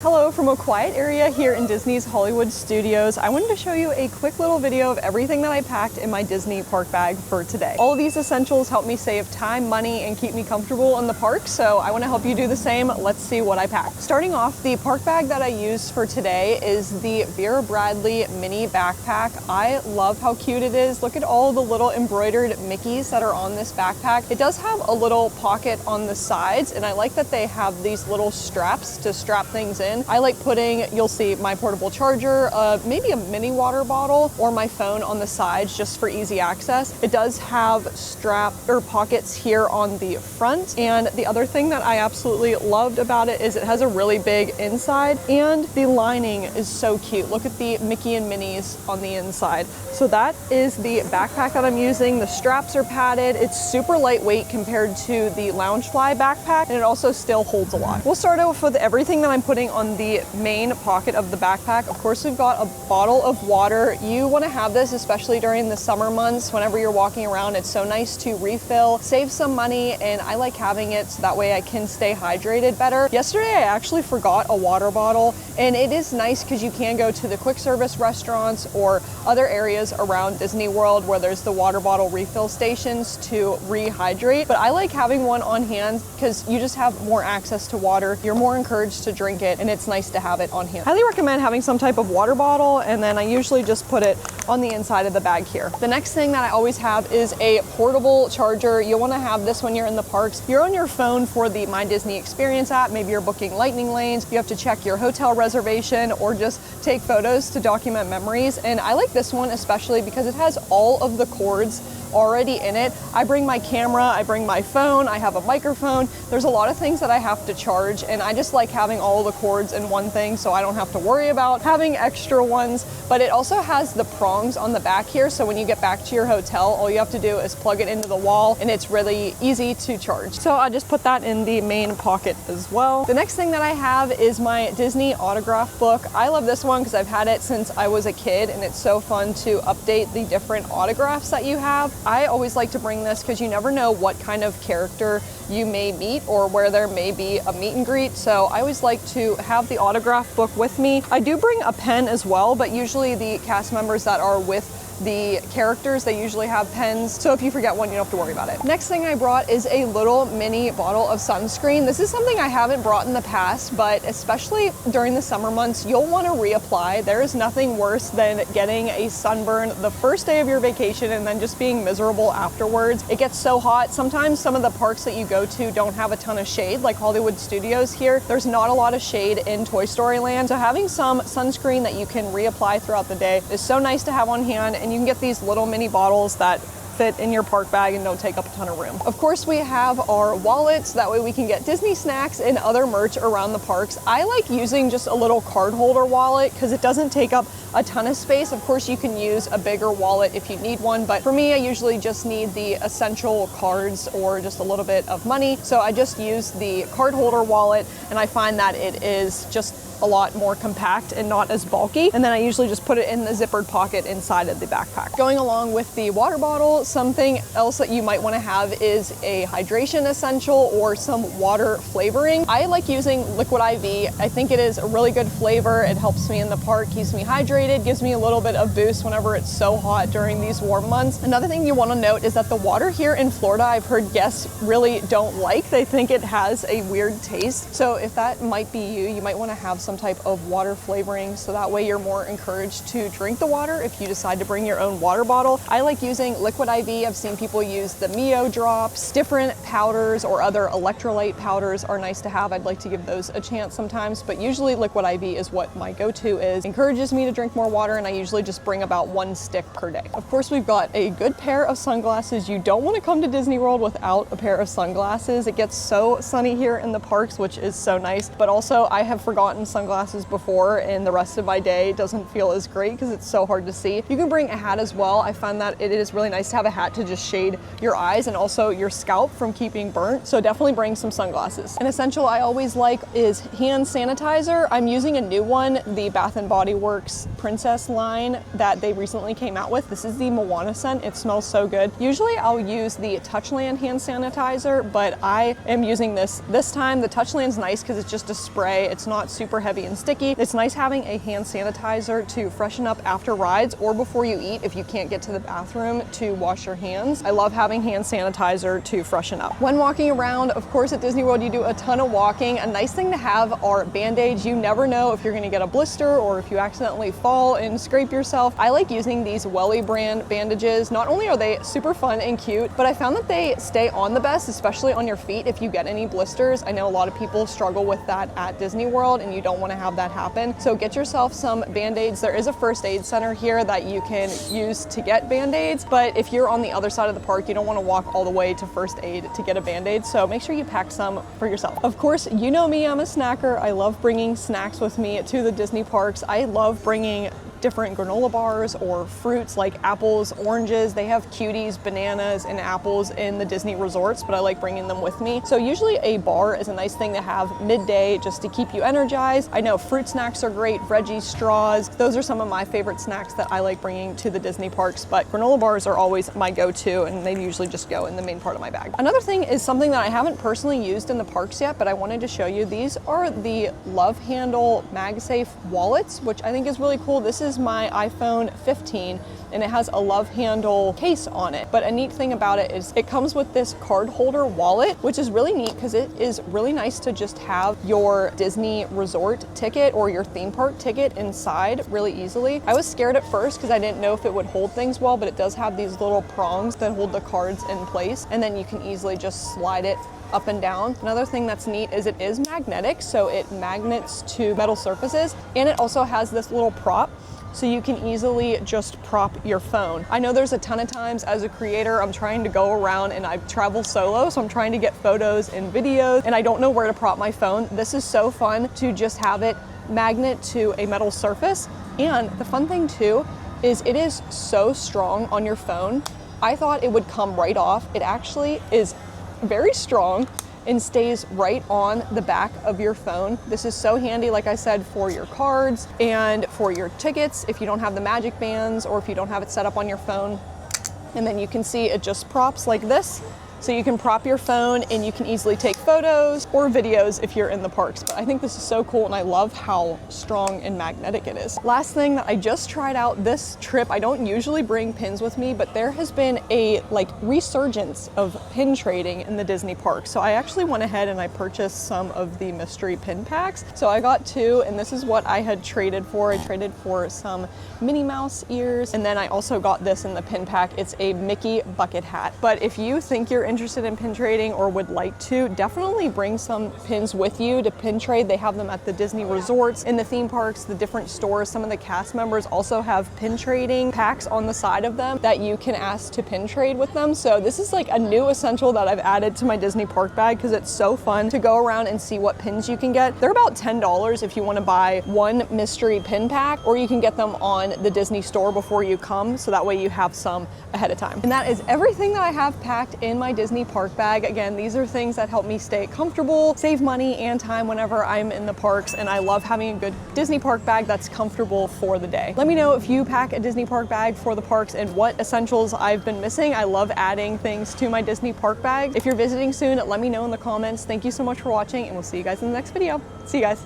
Hello from a quiet area here in Disney's Hollywood Studios. I wanted to show you a quick little video of everything that I packed in my Disney park bag for today. All of these essentials help me save time, money, and keep me comfortable in the park, so I want to help you do the same. Let's see what I packed. Starting off, the park bag that I used for today is the Vera Bradley mini backpack. I love how cute it is. Look at all the little embroidered Mickeys that are on this backpack. It does have a little pocket on the sides, and I like that they have these little straps to strap things in. I like putting, you'll see, my portable charger, maybe a mini water bottle, or my phone on the sides just for easy access. It does have pockets here on the front, and the other thing that I absolutely loved about it is it has a really big inside, and the lining is so cute. Look at the Mickey and Minnie's on the inside. So that is the backpack that I'm using. The straps are padded. It's super lightweight compared to the Loungefly backpack, and it also still holds a lot. We'll start off with everything that I'm putting on the main pocket of the backpack. Of course, we've got a bottle of water. You want to have this, especially during the summer months. Whenever you're walking around, it's so nice to refill, save some money, and I like having it so that way I can stay hydrated better. Yesterday, I actually forgot a water bottle, and it is nice because you can go to the quick service restaurants or other areas around Disney World where there's the water bottle refill stations to rehydrate. But I like having one on hand because you just have more access to water. You're more encouraged to drink it, and it's nice to have it on hand. Highly recommend having some type of water bottle, and then I usually just put it on the inside of the bag here. The next thing that I always have is a portable charger. You'll want to have this when you're in the parks. You're on your phone for the My Disney Experience app. Maybe you're booking lightning lanes. You have to check your hotel reservation or just take photos to document memories. And I like this one especially because it has all of the cords already in it. I bring my camera, I bring my phone, I have a microphone. There's a lot of things that I have to charge, and I just like having all the cords in one thing so I don't have to worry about having extra ones. But it also has the prongs on the back here, so when you get back to your hotel, all you have to do is plug it into the wall, and it's really easy to charge. So I just put that in the main pocket as well. The next thing that I have is my Disney autograph book. I love this one because I've had it since I was a kid, and it's so fun to update the different autographs that you have. I always like to bring this because you never know what kind of character you may meet or where there may be a meet and greet. So I always like to have the autograph book with me. I do bring a pen as well, but usually the cast members that are with the characters, they usually have pens, so if you forget one, you don't have to worry about it. Next thing I brought is a little mini bottle of sunscreen. This is something I haven't brought in the past, but especially during the summer months, you'll want to reapply. There is nothing worse than getting a sunburn the first day of your vacation and then just being miserable afterwards. It gets so hot. Sometimes some of the parks that you go to don't have a ton of shade, like Hollywood Studios here. There's not a lot of shade in Toy Story Land, so having some sunscreen that you can reapply throughout the day is so nice to have on hand. And you can get these little mini bottles that fit in your park bag and don't take up a ton of room. Of course, we have our wallets. That way we can get Disney snacks and other merch around the parks. I like using just a little card holder wallet because it doesn't take up a ton of space. Of course, you can use a bigger wallet if you need one, but for me, I usually just need the essential cards or just a little bit of money. So I just use the card holder wallet, and I find that it is just a lot more compact and not as bulky. And then I usually just put it in the zippered pocket inside of the backpack. Going along with the water bottle, something else that you might want to have is a hydration essential or some water flavoring. I like using Liquid IV. I think it is a really good flavor. It helps me in the park, keeps me hydrated, gives me a little bit of boost whenever it's so hot during these warm months. Another thing you want to note is that the water here in Florida, I've heard guests really don't like. They think it has a weird taste. So if that might be you, you might want to have some type of water flavoring so that way you're more encouraged to drink the water if you decide to bring your own water bottle. I like using Liquid IV. I've seen people use the Mio drops. Different powders or other electrolyte powders are nice to have. I'd like to give those a chance sometimes, but usually Liquid IV is what my go-to is. Encourages me to drink more water, and I usually just bring about 1 stick per day. Of course, we've got a good pair of sunglasses. You don't want to come to Disney World without a pair of sunglasses. It gets so sunny here in the parks, which is so nice, but also I have forgotten sunglasses before, and the rest of my day doesn't feel as great because it's so hard to see. You can bring a hat as well. I find that it is really nice to have a a hat to just shade your eyes and also your scalp from keeping burnt. So definitely bring some sunglasses. An essential I always like is hand sanitizer. I'm using a new one, the Bath & Body Works Princess line that they recently came out with. This is the Moana scent. It smells so good. Usually I'll use the Touchland hand sanitizer, but I am using this time. The Touchland's nice because it's just a spray. It's not super heavy and sticky. It's nice having a hand sanitizer to freshen up after rides or before you eat if you can't get to the bathroom to wash your hands. I love having hand sanitizer to freshen up. When walking around, of course, at Disney World, you do a ton of walking. A nice thing to have are Band-Aids. You never know if you're gonna get a blister or if you accidentally fall and scrape yourself. I like using these Welly brand bandages. Not only are they super fun and cute, but I found that they stay on the best, especially on your feet if you get any blisters. I know a lot of people struggle with that at Disney World and you don't want to have that happen. So get yourself some Band-Aids. There is a first aid center here that you can use to get Band-Aids, but if you're on the other side of the park, you don't want to walk all the way to first aid to get a Band-Aid. So make sure you pack some for yourself. Of course, you know me, I'm a snacker. I love bringing snacks with me to the Disney parks. I love bringing different granola bars or fruits like apples, oranges. They have cuties, bananas, and apples in the Disney resorts, but I like bringing them with me. So usually a bar is a nice thing to have midday just to keep you energized. I know fruit snacks are great, veggie straws. Those are some of my favorite snacks that I like bringing to the Disney parks, but granola bars are always my go-to and they usually just go in the main part of my bag. Another thing is something that I haven't personally used in the parks yet, but I wanted to show you. These are the Love Handle MagSafe wallets, which I think is really cool. This is my iPhone 15 and it has a Love Handle case on it. But a neat thing about it is it comes with this card holder wallet, which is really neat because it is really nice to just have your Disney resort ticket or your theme park ticket inside really easily. I was scared at first because I didn't know if it would hold things well, but it does have these little prongs that hold the cards in place, and then you can easily just slide it up and down. Another thing that's neat is it is magnetic, so it magnets to metal surfaces, and it also has this little prop so you can easily just prop your phone. I know there's a ton of times as a creator, I'm trying to go around and I travel solo, so I'm trying to get photos and videos and I don't know where to prop my phone. This is so fun to just have it magnet to a metal surface. And the fun thing too is it is so strong on your phone. I thought it would come right off. It actually is very strong and stays right on the back of your phone. This is so handy, like I said, for your cards and for your tickets if you don't have the magic bands or if you don't have it set up on your phone. And then you can see it just props like this. So you can prop your phone and you can easily take photos or videos if you're in the parks. But I think this is so cool and I love how strong and magnetic it is. Last thing that I just tried out this trip, I don't usually bring pins with me, but there has been a resurgence of pin trading in the Disney parks. So I actually went ahead and I purchased some of the mystery pin packs. So I got 2 and this is what I had traded for. I traded for some Minnie Mouse ears and then I also got this in the pin pack. It's a Mickey bucket hat. But if you think you're interested in pin trading or would like to, definitely bring some pins with you to pin trade. They have them at the Disney resorts, in the theme parks, the different stores. Some of the cast members also have pin trading packs on the side of them that you can ask to pin trade with them. So this is like a new essential that I've added to my Disney park bag because it's so fun to go around and see what pins you can get. They're about $10 if you want to buy one mystery pin pack, or you can get them on the Disney store before you come, so that way you have some ahead of time. And that is everything that I have packed in my Disney park bag. Again, these are things that help me stay comfortable, save money and time whenever I'm in the parks, and I love having a good Disney park bag that's comfortable for the day. Let me know if you pack a Disney park bag for the parks and what essentials I've been missing. I love adding things to my Disney park bag. If you're visiting soon, let me know in the comments. Thank you so much for watching, and we'll see you guys in the next video. See you guys.